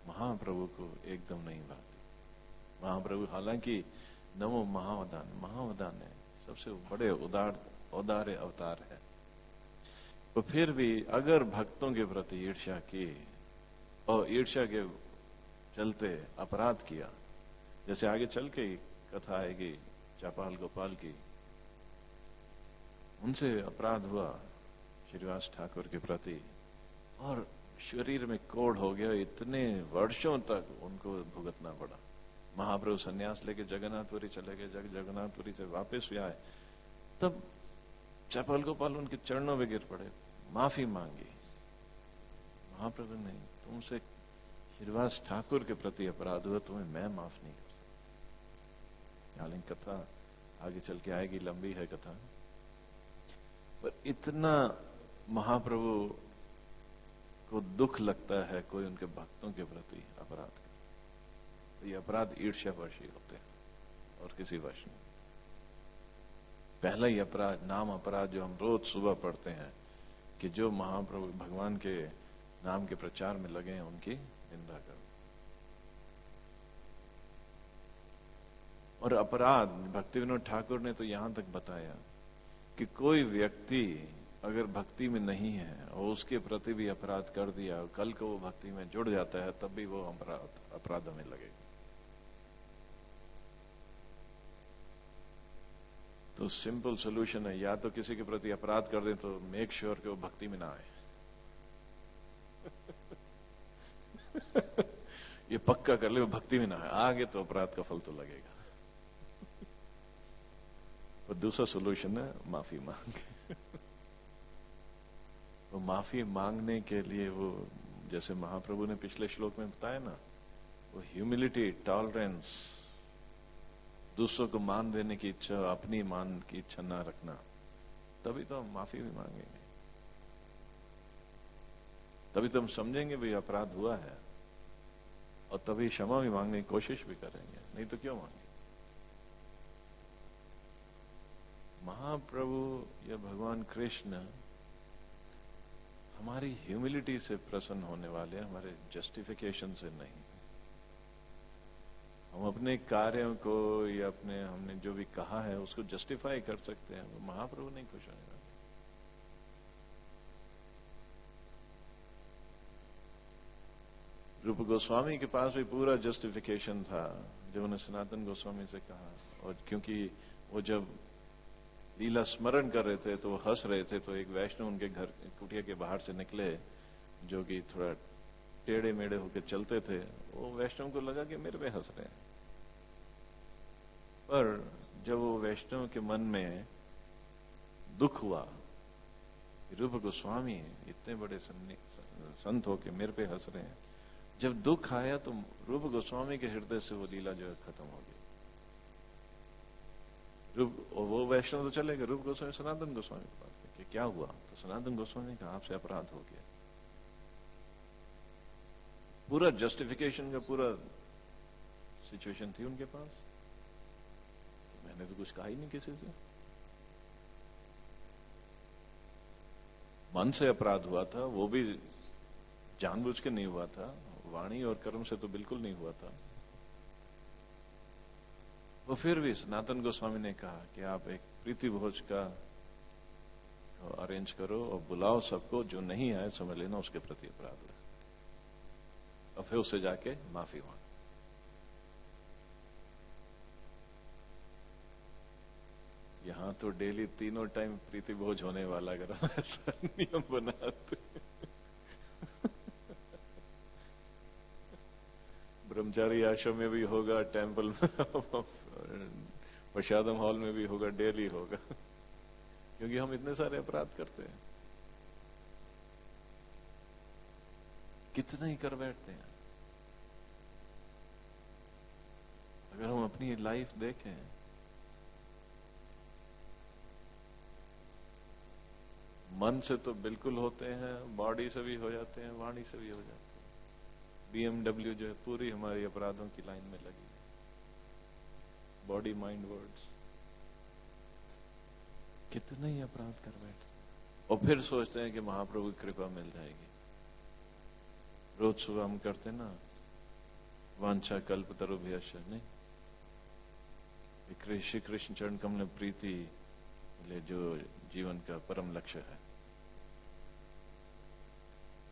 महाप्रभु को एकदम नहीं भाती। महाप्रभु हालांकि नमो महावदान है, सबसे बड़े उदार अवतार है, तो फिर भी अगर भक्तों के प्रति ईर्ष्या की और ईर्ष्या के चलते अपराध किया, जैसे आगे चल के कथा आएगी चापाल गोपाल की, उनसे अपराध हुआ श्रीवास ठाकुर के प्रति, और शरीर में कोढ़ हो गया, इतने वर्षों तक उनको भुगतना पड़ा। महाप्रभु सन्यास लेके जगन्नाथपुरी चले गए, जगन्नाथपुरी से वापस भी आए, तब चापाल गोपाल उनके चरणों में गिर पड़े, माफी मांगी। महाप्रभु ने, तुमसे श्रीवास ठाकुर के प्रति अपराध हुआ, तुम्हें मैं माफ नहीं कर सकता। हालांकि कथा आगे चल के आएगी, लंबी है कथा, पर इतना महाप्रभु को दुख लगता है कोई उनके भक्तों के प्रति अपराध कर, तो ये अपराध ईर्ष्यावश ही होते हैं और किसी वश नहीं। पहला ही अपराध, नाम अपराध, जो हम रोज सुबह पढ़ते हैं कि जो महाप्रभु भगवान के नाम के प्रचार में लगे हैं उनकी निंदा करो। और अपराध, भक्ति विनोद ठाकुर ने तो यहां तक बताया कि कोई व्यक्ति अगर भक्ति में नहीं है और उसके प्रति भी अपराध कर दिया, कल को वो भक्ति में जुड़ जाता है, तब भी वो अपराध में लगेगा। तो सिंपल सोल्यूशन है, या तो किसी के प्रति अपराध कर दे तो मेक श्योर कि वो भक्ति में ना आए ये पक्का कर ले वो भक्ति में ना आए, आगे तो अपराध का फल तो लगेगा। और दूसरा सोल्यूशन है माफी मांग वो माफी मांगने के लिए वो जैसे महाप्रभु ने पिछले श्लोक में बताया ना, वो ह्यूमिलिटी, टॉलरेंस, दूसरों को मान देने की इच्छा, अपनी मान की इच्छा ना रखना, तभी तो हम माफी भी मांगेंगे, तभी तो हम समझेंगे भी अपराध हुआ है, और तभी क्षमा भी मांगने की कोशिश भी करेंगे, नहीं तो क्यों मांगे। महाप्रभु या भगवान कृष्ण हमारी ह्यूमिलिटी से प्रसन्न होने वाले, हमारे जस्टिफिकेशन से नहीं। हम अपने कार्यों को या अपने हमने जो भी कहा है उसको जस्टिफाई कर सकते हैं, वो महाप्रभु नहीं खुश होने वाले। रूप गोस्वामी के पास भी पूरा जस्टिफिकेशन था जब उन्हें सनातन गोस्वामी से कहा, और क्योंकि वो जब लीला स्मरण कर रहे थे तो वो हंस रहे थे, तो एक वैष्णव उनके घर कुटिया के बाहर से निकले जो कि थोड़ा टेढ़े मेढ़े होकर चलते थे। वो वैष्णव को लगा कि मेरे पे हंस रहे हैं, पर जब वो वैष्णव के मन में दुख हुआ कि रूप गोस्वामी इतने बड़े संत होके मेरे पे हंस रहे हैं, जब दुख आया तो रूप गोस्वामी के हृदय से वो लीला जो है खत्म हो गई। वो वैष्णव तो चले गए, रूप गोस्वामी सनातन गोस्वामी के पास कि क्या हुआ, तो सनातन गोस्वामी का आपसे अपराध हो गया। पूरा जस्टिफिकेशन का पूरा सिचुएशन थी उनके पास, मैंने तो कुछ कहा ही नहीं किसी से, मन से अपराध हुआ था, वो भी जानबूझ के नहीं हुआ था, वाणी और कर्म से तो बिल्कुल नहीं हुआ था। वो फिर भी सनातन गोस्वामी ने कहा कि आप एक प्रीति भोज का अरेंज करो और बुलाओ सबको, जो नहीं आए समझ लेना उसके प्रति अपराध है, और फिर उससे जाके माफी मांग। यहां तो डेली तीनों टाइम प्रीति भोज होने वाला, अगर हम ऐसा नियम बनाते ब्रह्मचारी आश्रम में भी होगा, टेंपल में प्रसादम हॉल में भी होगा, डेली होगा, क्योंकि हम इतने सारे अपराध करते हैं, कितना ही कर बैठते हैं। अगर हम अपनी लाइफ देखें, मन से तो बिल्कुल होते हैं, बॉडी से भी हो जाते हैं, वाणी से भी हो जाते हैं। BMW जो है पूरी हमारी अपराधों की लाइन में लगी, बॉडी माइंड वर्ड्स, कितने ही अपराध कर बैठे, और फिर सोचते हैं कि महाप्रभु की कृपा मिल जाएगी। रोज सुबह हम करते ना, वांछा कल्प तरुभ्यश्च, नहीं, श्री कृष्ण चरण कमल प्रीति जो जीवन का परम लक्ष्य है।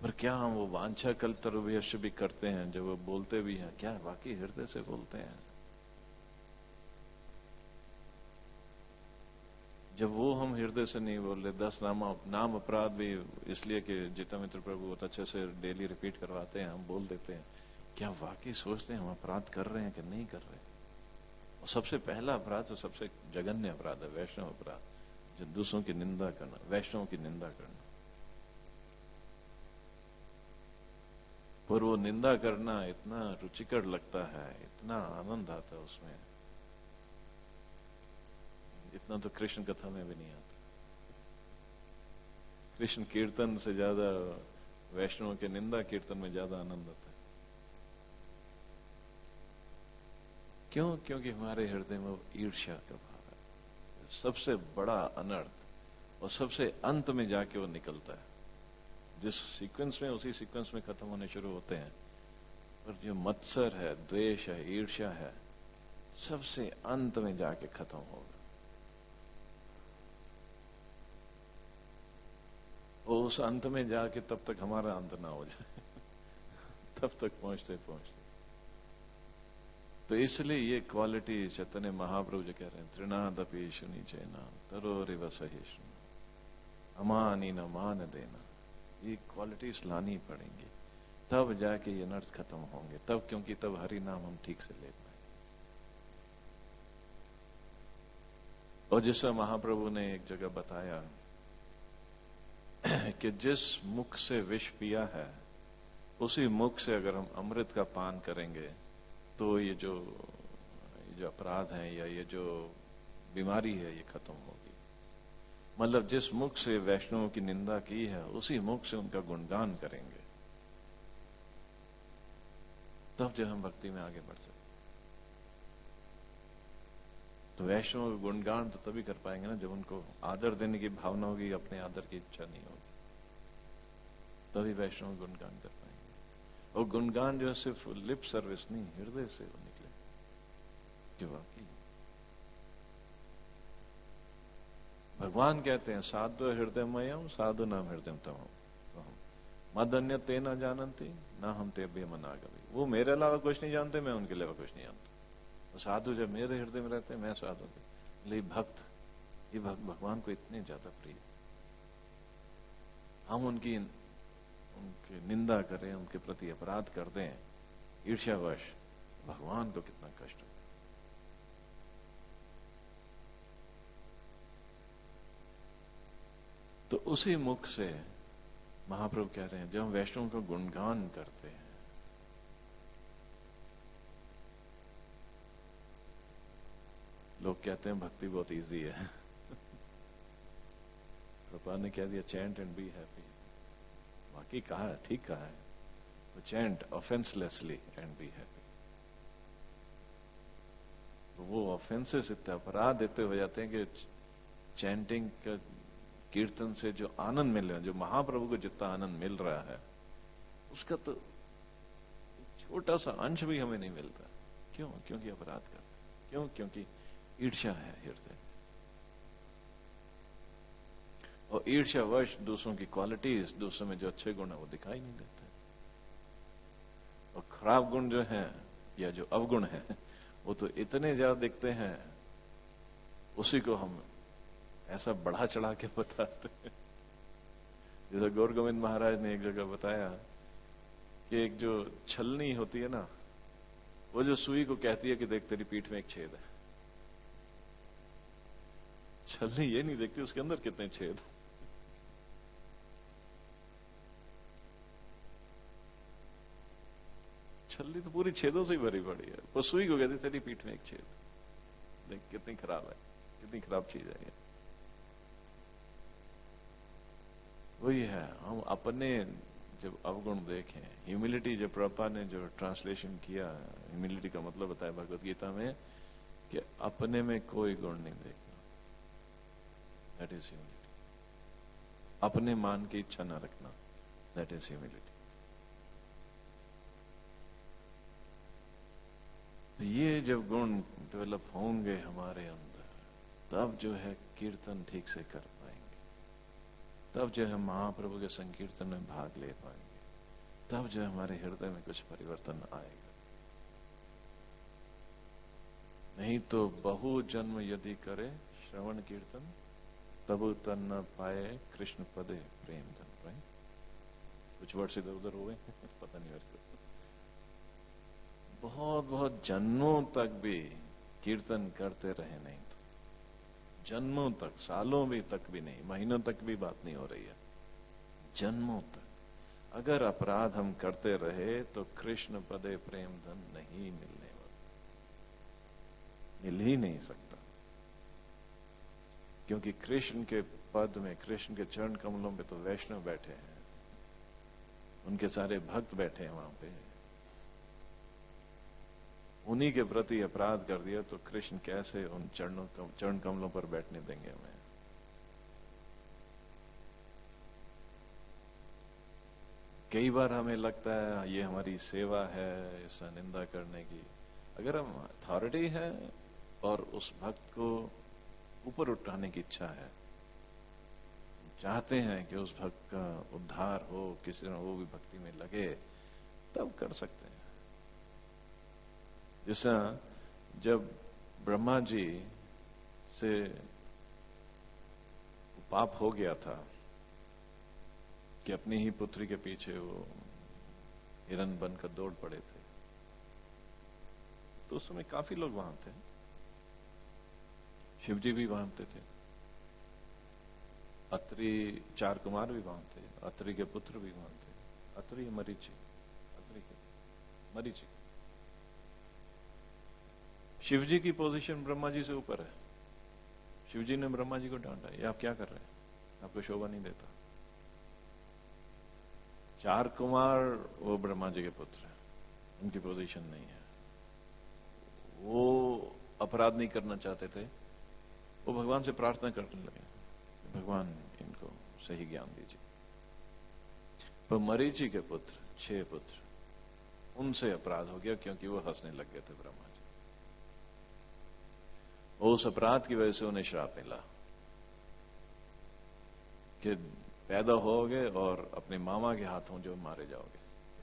पर क्या हम वो वांछा कल्प तरुभ्यश्च भी करते हैं, जब वो बोलते भी हैं, क्या वाकई हृदय से बोलते हैं? जब वो हम हृदय से नहीं बोल रहे, 10 नाम अपराध भी इसलिए कि जिता मित्र प्रभु बहुत अच्छे से डेली रिपीट करवाते हैं, हम बोल देते हैं, क्या वाकई सोचते हैं हम अपराध कर रहे हैं कि नहीं कर रहे? और सबसे पहला अपराध तो सबसे जघन्य अपराध है वैष्णव अपराध, जो दूसरों की निंदा करना, वैष्णव की निंदा करना। पर वो निंदा करना इतना रुचिकर लगता है, इतना आनंद आता है उसमें, इतना तो कृष्ण कथा में भी नहीं आता। कृष्ण कीर्तन से ज्यादा वैष्णव के निंदा कीर्तन में ज्यादा आनंद आता है। क्यों? क्योंकि हमारे हृदय में वो ईर्ष्या का भाव है, सबसे बड़ा अनर्थ, और सबसे अंत में जाके वो निकलता है। जिस सीक्वेंस में, उसी सीक्वेंस में खत्म होने शुरू होते हैं, पर जो मत्सर है, द्वेष है, ईर्ष्या है, सबसे अंत में जाके खत्म होगा। और उस अंत में जाके तब तक हमारा अंत ना हो जाए तब तक पहुंचते पहुंचते। तो इसलिए ये क्वालिटी चैतन्य महाप्रभु जो कह रहे हैं, त्रिनादपि शुनि चैना तरोरिव सहिष्णु अमानी न मान देना, ये क्वालिटीज लानी पड़ेंगी, तब जाके ये अनर्थ खत्म होंगे, तब, क्योंकि तब हरि नाम हम ठीक से ले पाए। और जैसा महाप्रभु ने एक जगह बताया कि जिस मुख से विष पिया है उसी मुख से अगर हम अमृत का पान करेंगे तो ये जो अपराध है या ये जो बीमारी है ये खत्म होगी। मतलब जिस मुख से वैष्णवों की निंदा की है उसी मुख से उनका गुणगान करेंगे, तब जो हम भक्ति में आगे बढ़ सकते। तो वैष्णव गुणगान तो तभी कर पाएंगे ना जब उनको आदर देने की भावना होगी, अपने आदर की इच्छा नहीं होगी, तभी वैष्णव गुणगान कर पाएंगे। और गुणगान जो है सिर्फ लिप सर्विस नहीं, हृदय से वो निकले कि वाकई भगवान कहते हैं साधु हृदयमयम साधु नाम हृदय तम मद अन्य ते न जानती ना हम ते बेमनागवी। वो मेरे अलावा कुछ नहीं जानते, मैं उनके अलावा कुछ नहीं जानता। तो साधु जब मेरे हृदय में रहते हैं मैं साधु हूं। लेकिन भक्त, ये भक्त भगवान को इतने ज्यादा प्रिय, हम उनकी निंदा करें, उनके प्रति अपराध कर दें ईर्ष्यावश, भगवान को कितना कष्ट हो। तो उसी मुख से महाप्रभु कह रहे हैं जब हम वैष्णव का गुणगान करते हैं, लोग कहते हैं भक्ति बहुत इजी है। प्रभुपाद ने कह दिया चैंट एंड बी हैप्पी। बाकी कहा है, ठीक कहा है, तो चैंट ऑफेंसलेसली एंड बी हैप्पी। तो वो ऑफेंसेस इतने अपराध इतने हो जाते हैं कि चैंटिंग का कीर्तन से जो आनंद मिल रहा है, जो महाप्रभु को जितना आनंद मिल रहा है, उसका तो छोटा सा अंश भी हमें नहीं मिलता। क्यों? क्योंकि अपराध करते। क्यों? क्योंकि ईर्ष्या है हृदय। और ईर्ष्यावश दूसरों की क्वालिटीज, दूसरों में जो अच्छे गुण है वो दिखाई नहीं देते, और खराब गुण जो है या जो अवगुण है वो तो इतने ज्यादा दिखते हैं, उसी को हम ऐसा बढ़ा चढ़ा के बताते हैं। जैसे गौर गोविंद महाराज ने एक जगह बताया कि एक जो छलनी होती है ना, वो जो सुई को कहती है कि देख तेरी पीठ में एक छेद है, छलनी ये नहीं देखती उसके अंदर कितने छेद। छलनी तो पूरी छेदों से ही भरी पड़ी है, वो सुई को कहती तेरी पीठ में एक छेद, देख कितनी खराब है, कितनी खराब चीज है ये। वही है, हम अपने जब अवगुण देखें, ह्यूमिलिटी, जब प्रभुपाद ने जो ट्रांसलेशन किया, ह्यूमिलिटी का मतलब बताया भगवत गीता में कि अपने में कोई गुण नहीं देखना, दैट इज ह्यूमिलिटी। अपने मान की इच्छा न रखना, दैट इज ह्यूमिलिटी। तो ये जब गुण डेवलप होंगे हमारे अंदर, तब जो है कीर्तन ठीक से कर पाएंगे, तब जो है महाप्रभु के संकीर्तन में भाग ले पाएंगे, तब जो है हमारे हृदय में कुछ परिवर्तन आएगा। नहीं तो बहु जन्म यदि करे श्रवण कीर्तन, तब तन न पाए कृष्ण पदे प्रेम धन। राइट, कुछ वर्ड इधर उधर हो गए पता नहीं मेरे को। बहुत बहुत जन्मों तक भी कीर्तन करते रहे नहीं तो, जन्मों तक, सालों भी तक भी नहीं, महीनों तक भी बात नहीं हो रही है, जन्मों तक अगर अपराध हम करते रहे तो कृष्ण पदे प्रेम धन नहीं मिलने वाला, मिल ही नहीं सकता। क्योंकि कृष्ण के पद में, कृष्ण के चरण कमलों पे तो वैष्णव बैठे हैं, उनके सारे भक्त बैठे हैं वहां पे। उन्हीं के प्रति अपराध कर दिया तो कृष्ण कैसे उन चरण कमलों पर बैठने देंगे हमें। कई बार हमें लगता है ये हमारी सेवा है ऐसा निंदा करने की। अगर हम अथॉरिटी है और उस भक्त को ऊपर उठाने की इच्छा है, चाहते हैं कि उस भक्त का उद्धार हो, किसी न वो भी भक्ति में लगे, तब कर सकते हैं। जैसा जब ब्रह्मा जी से पाप हो गया था कि अपनी ही पुत्री के पीछे वो हिरन बनकर दौड़ पड़े थे, तो उस समय काफी लोग वहां थे, शिवजी भी वहां थे, अत्रि 4 कुमार भी वहां थे, अत्रि के पुत्र भी वहां थे, अत्रि मरीचि, मरीचि। शिव जी की पोजीशन ब्रह्मा जी से ऊपर है। शिव जी ने ब्रह्मा जी को डांटा, ये आप क्या कर रहे हैं, आपको शोभा नहीं देता। 4 कुमार वो ब्रह्मा जी के पुत्र हैं, उनकी पोजीशन नहीं है। वो अपराध नहीं करना चाहते थे, वो भगवान से प्रार्थना करने लगे, भगवान इनको सही ज्ञान दीजिए। पर मरीचि के पुत्र 6 पुत्र, उनसे अपराध हो गया क्योंकि वो हंसने लग गए थे ब्रह्मा जी। उस अपराध की वजह से उन्हें श्राप मिला कि पैदा होगे और अपने मामा के हाथों जो मारे जाओगे।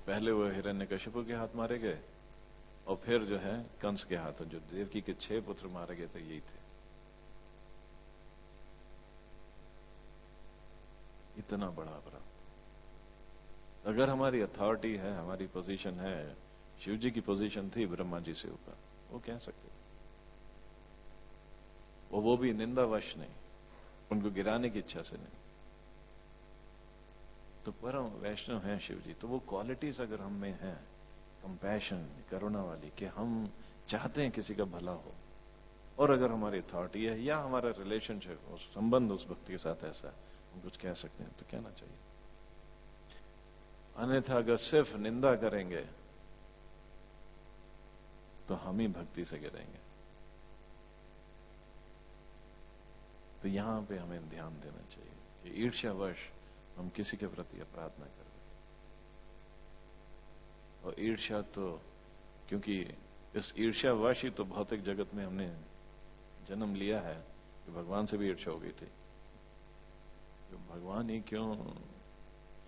पहले वो हिरण्यकशिपु के हाथ मारे गए और फिर जो है कंस के हाथों, जो देवकी के 6 पुत्र मारे गए थे, यही थे। इतना बड़ा अपराध। अगर हमारी अथॉरिटी है, हमारी पोजीशन है, शिव जी की पोजीशन थी ब्रह्मा जी से ऊपर, वो कह सकते थे, वो भी निंदावश नहीं, उनको गिराने की इच्छा से नहीं। तो परम वैष्णव हैं शिव जी, तो वो क्वालिटीज अगर हम में है, कंपैशन, करुणा वाली, कि हम चाहते हैं किसी का भला हो, और अगर हमारी अथॉरिटी है या हमारा रिलेशनशिप, उस संबंध उस व्यक्ति के साथ ऐसा हम कुछ कह सकते हैं तो कहना चाहिए। अन्यथा अगर सिर्फ निंदा करेंगे तो हम ही भक्ति से गिरेंगे। तो यहां पे हमें ध्यान देना चाहिए कि ईर्ष्यावश हम किसी के प्रति अपराध न करें। और ईर्ष्या तो, क्योंकि इस ईर्ष्यावश ही तो भौतिक जगत में हमने जन्म लिया है कि भगवान से भी ईर्ष्या हो गई थी। तो भगवान ही क्यों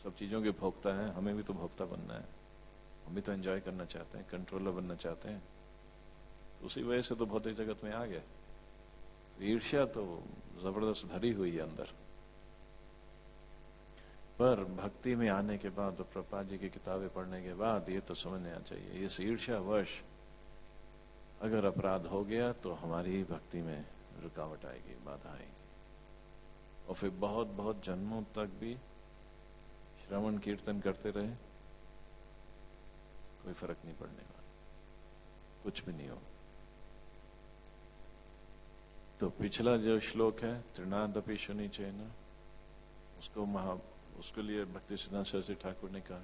सब चीजों के भोक्ता है, हमें भी तो भोक्ता बनना है, हम भी तो एंजॉय करना चाहते हैं, कंट्रोलर बनना चाहते हैं। उसी वजह से तो भौतिक जगत में आ गए। ईर्ष्या तो जबरदस्त भरी हुई है अंदर। पर भक्ति में आने के बाद और प्रभुपाद जी की किताबें पढ़ने के बाद ये तो समझना चाहिए, इस ईर्ष्यावश अगर अपराध हो गया तो हमारी ही भक्ति में रुकावट आएगी, बाधा आएगी, और फिर बहुत बहुत जन्मों तक भी श्रवण कीर्तन करते रहे, कोई फर्क नहीं पड़ने वाला, कुछ भी नहीं हो। तो पिछला जो श्लोक है तृणादपि शनि चैन, उसके लिए भक्ति सिद्धांत सरस्वती ठाकुर ने कहा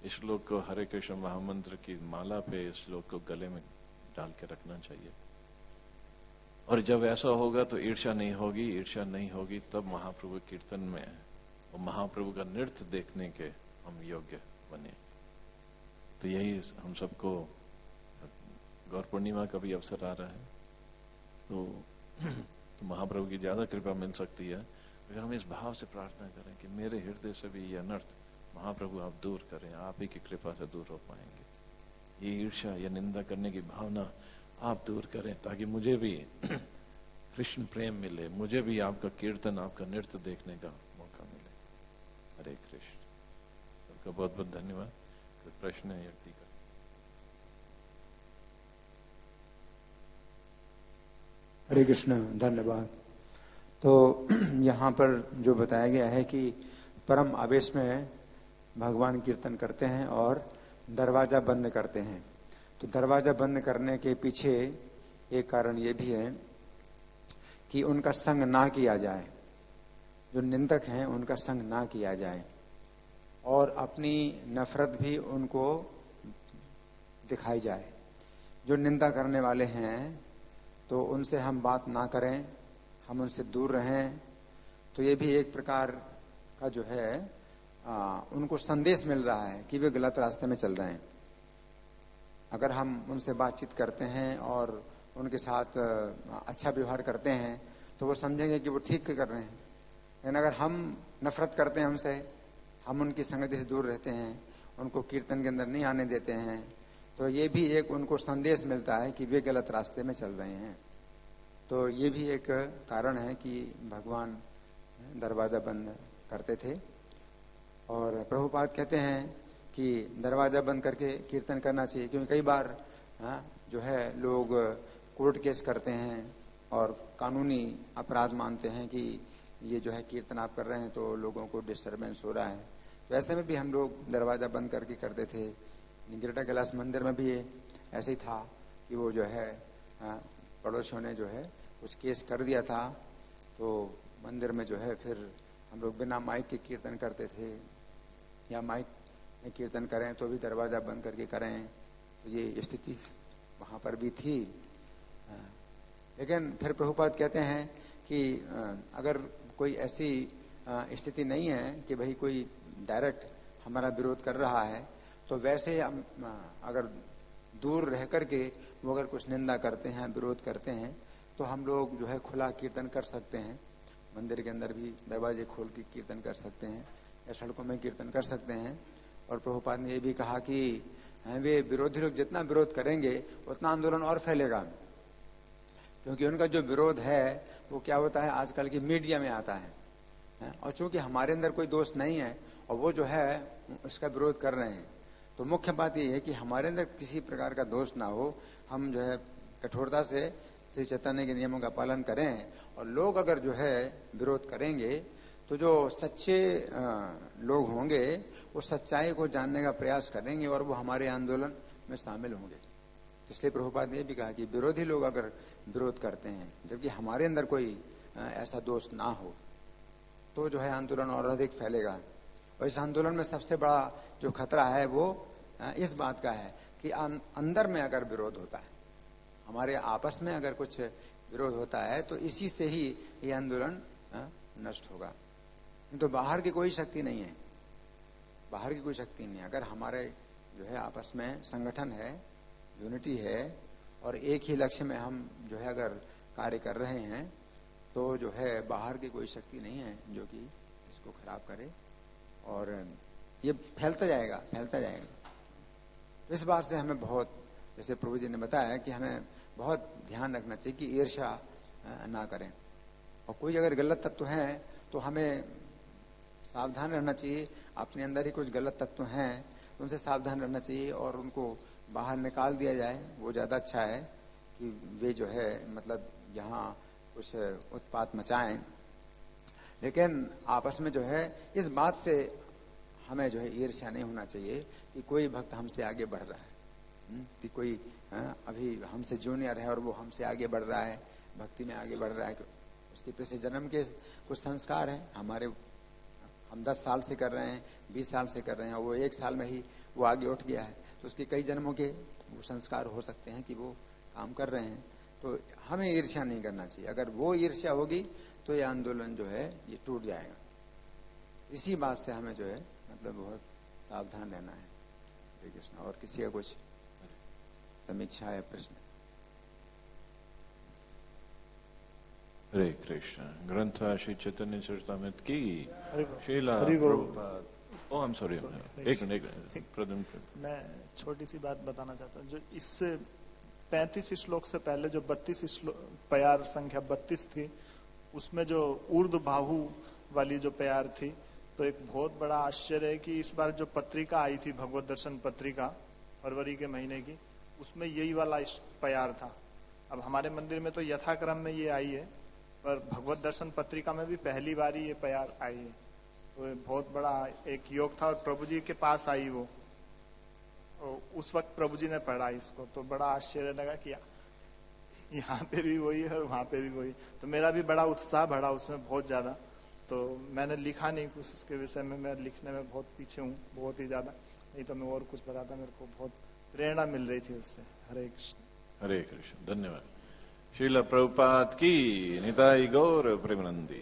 इस श्लोक को हरे कृष्ण महामंत्र की माला पे इस श्लोक को गले में डाल के रखना चाहिए। और जब ऐसा होगा तो ईर्ष्या नहीं होगी, ईर्ष्या नहीं होगी तब महाप्रभु कीर्तन में और महाप्रभु का नृत्य देखने के हम योग्य बने। तो यही हम सबको, गौर पूर्णिमा का भी अवसर आ रहा है, तो महाप्रभु की ज्यादा कृपा मिल सकती है अगर हम इस भाव से प्रार्थना करें कि मेरे हृदय से भी ये अनर्थ महाप्रभु आप दूर करें, आप ही की कृपा से दूर हो पाएंगे। ये ईर्ष्या या निंदा करने की भावना आप दूर करें ताकि मुझे भी कृष्ण प्रेम मिले, मुझे भी आपका कीर्तन, आपका नृत्य देखने का मौका मिले। हरे कृष्ण। सबका बहुत बहुत धन्यवाद। कोई प्रश्न है या टीका? हरे कृष्ण, धन्यवाद। तो यहाँ पर जो बताया गया है कि परम आवेश में भगवान कीर्तन करते हैं और दरवाजा बंद करते हैं। तो दरवाजा बंद करने के पीछे एक कारण ये भी है कि उनका संग ना किया जाए, जो निंदक हैं उनका संग ना किया जाए, और अपनी नफरत भी उनको दिखाई जाए। जो निंदा करने वाले हैं तो उनसे हम बात ना करें, हम उनसे दूर रहें। तो ये भी एक प्रकार का जो है उनको संदेश मिल रहा है कि वे गलत रास्ते में चल रहे हैं। अगर हम उनसे बातचीत करते हैं और उनके साथ अच्छा व्यवहार करते हैं तो वो समझेंगे कि वो ठीक कर रहे हैं। लेकिन अगर हम नफरत करते हैं उनसे, हम उनकी संगति से दूर रहते हैं, उनको कीर्तन के अंदर नहीं आने देते हैं, तो ये भी एक उनको संदेश मिलता है कि वे गलत रास्ते में चल रहे हैं। तो ये भी एक कारण है कि भगवान दरवाजा बंद करते थे। और प्रभुपाद कहते हैं कि दरवाजा बंद करके कीर्तन करना चाहिए, क्योंकि कई बार जो है लोग कोर्ट केस करते हैं और कानूनी अपराध मानते हैं कि ये जो है कीर्तन आप कर रहे हैं तो लोगों को डिस्टर्बेंस हो रहा है। तो ऐसे में भी हम लोग दरवाजा बंद करके करते थे। गिरिटा कैलाश मंदिर में भी ऐसे ही था कि वो जो है पड़ोसियों ने जो है कुछ केस कर दिया था, तो मंदिर में जो है फिर हम लोग बिना माइक के कीर्तन करते थे, या माइक में कीर्तन करें तो भी दरवाज़ा बंद करके करें, तो ये स्थिति वहाँ पर भी थी। लेकिन फिर प्रभुपाद कहते हैं कि अगर कोई ऐसी स्थिति नहीं है कि भाई कोई डायरेक्ट हमारा विरोध कर रहा है, तो वैसे हम अगर दूर रह करके वो अगर कुछ निंदा करते हैं, विरोध करते हैं, तो हम लोग जो है खुला कीर्तन कर सकते हैं। मंदिर के अंदर भी दरवाजे खोल के कीर्तन कर सकते हैं, या सड़कों में कीर्तन कर सकते हैं। और प्रभुपाद ने ये भी कहा कि वे विरोधी लोग जितना विरोध करेंगे उतना आंदोलन और फैलेगा, क्योंकि उनका जो विरोध है वो क्या होता है, आजकल की मीडिया में आता है। और चूंकि हमारे अंदर कोई दोष नहीं है और वो जो है उसका विरोध कर रहे हैं, तो मुख्य बात ये है कि हमारे अंदर किसी प्रकार का दोष ना हो, हम जो है कठोरता से श्री चैतन्य के नियमों का पालन करें। और लोग अगर जो है विरोध करेंगे तो जो सच्चे लोग होंगे वो सच्चाई को जानने का प्रयास करेंगे और वो हमारे आंदोलन में शामिल होंगे। इसलिए प्रभुपाद ने भी कहा कि विरोधी लोग अगर विरोध करते हैं जबकि हमारे अंदर कोई ऐसा दोष ना हो, तो जो है आंदोलन और अधिक फैलेगा। और इस आंदोलन में सबसे बड़ा जो खतरा है वो इस बात का है कि अंदर में अगर विरोध होता है, हमारे आपस में अगर कुछ विरोध होता है, तो इसी से ही ये आंदोलन नष्ट होगा। तो बाहर की कोई शक्ति नहीं है, बाहर की कोई शक्ति नहीं है। अगर हमारे जो है आपस में संगठन है, यूनिटी है, और एक ही लक्ष्य में हम जो है अगर कार्य कर रहे हैं, तो जो है बाहर की कोई शक्ति नहीं है जो कि इसको खराब करे, और ये फैलता जाएगा, फैलता जाएगा। इस बात से हमें बहुत, जैसे प्रभु जी ने बताया कि हमें बहुत ध्यान रखना चाहिए कि ईर्ष्या ना करें। और कोई अगर गलत तत्व है तो हमें सावधान रहना चाहिए। अपने अंदर ही कुछ गलत तत्व हैं तो उनसे सावधान रहना चाहिए और उनको बाहर निकाल दिया जाए। वो ज़्यादा अच्छा है कि वे जो है मतलब यहाँ कुछ उत्पात मचाएं। लेकिन आपस में जो है इस बात से हमें जो है ईर्ष्या नहीं होना चाहिए कि कोई भक्त हमसे आगे बढ़ रहा है, कि कोई अभी हमसे जूनियर है और वो हमसे आगे बढ़ रहा है, भक्ति में आगे बढ़ रहा है। उसके पीछे जन्म के कुछ संस्कार हैं हमारे, हम 10 साल से कर रहे हैं, 20 साल से कर रहे हैं, और वो 1 साल में ही वो आगे उठ गया है, तो उसके कई जन्मों के वो संस्कार हो सकते हैं कि वो काम कर रहे हैं। तो हमें ईर्ष्या नहीं करना चाहिए। अगर वो ईर्ष्या होगी तो ये आंदोलन जो है ये टूट जाएगा। इसी बात से हमें जो है मतलब बहुत सावधान रहना है। हरे कृष्ण। और किसी का कुछ समीक्षा या प्रश्न? हरे कृष्ण। ग्रंथ श्री चैतन्य चरितामृत की श्रीला प्रभुपाद। ओ आई एम सॉरी, एक मिनट मैं छोटी सी बात बताना चाहता हूँ। जो इससे 35 श्लोक से पहले जो 32 प्यार संख्या 32 थी, उसमें जो ऊर्ध्व बाहु वाली जो प्यार थी, तो एक बहुत बड़ा आश्चर्य है कि इस बार जो पत्रिका आई थी भगवत दर्शन पत्रिका फरवरी के महीने की, उसमें यही वाला प्यार था। अब हमारे मंदिर में तो यथाक्रम में ये आई है, पर भगवत दर्शन पत्रिका में भी पहली बार ही ये प्यार आई है। तो बहुत बड़ा एक योग था और प्रभु जी के पास आई वो, उस वक्त प्रभु जी ने पढ़ा इसको, तो बड़ा आश्चर्य लगा कि यहाँ पे भी वही है और वहाँ पे भी वही। तो मेरा भी बड़ा उत्साह बढ़ा उसमें बहुत ज्यादा। तो मैंने लिखा नहीं कुछ उसके विषय में, मैं लिखने में बहुत पीछे हूँ, बहुत ही ज्यादा, नहीं तो मैं और कुछ बताता। मेरे को बहुत प्रेरणा मिल रही थी उससे। हरे कृष्ण। हरे कृष्ण। धन्यवाद। श्रील प्रभुपाद की निताई गौर प्रेमानंदी।